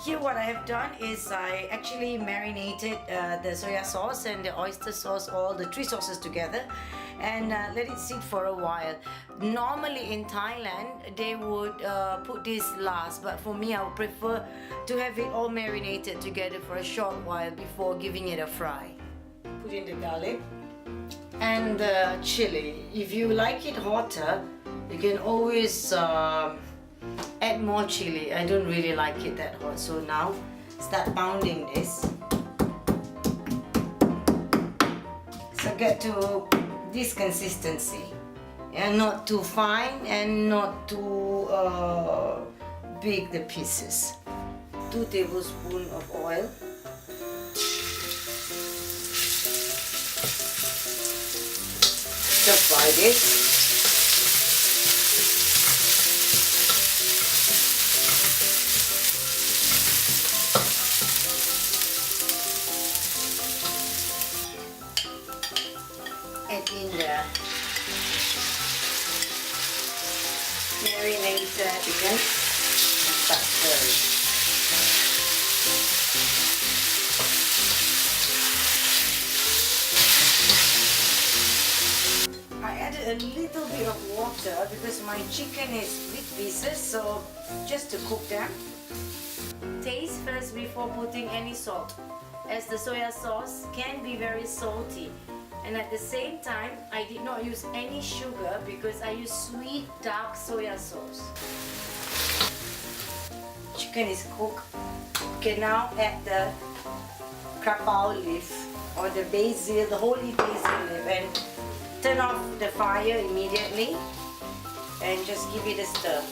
Here what I have done is I actually marinated the soya sauce and the oyster sauce, all the three sauces together, and let it sit for a while. Normally in Thailand they would put this last, but for me I would prefer to have it all marinated together for a short while before giving it a fry. Put in the garlic and the chili. If you like it hotter, you can always add more chili. I don't really like it that hot, so now start pounding this. So get to this consistency, and not too fine and not too big the pieces. 2 tablespoons of oil. Just fry this. Add in the marinated chicken and start stirring. I added a little bit of water because my chicken is big pieces, so just to cook them. Taste first before putting any salt, as the soya sauce can be very salty. And at the same time, I did not use any sugar because I use sweet dark soya sauce. Chicken is cooked. You can now add the krapow leaf or the basil, the holy basil leaf, and turn off the fire immediately and just give it a stir.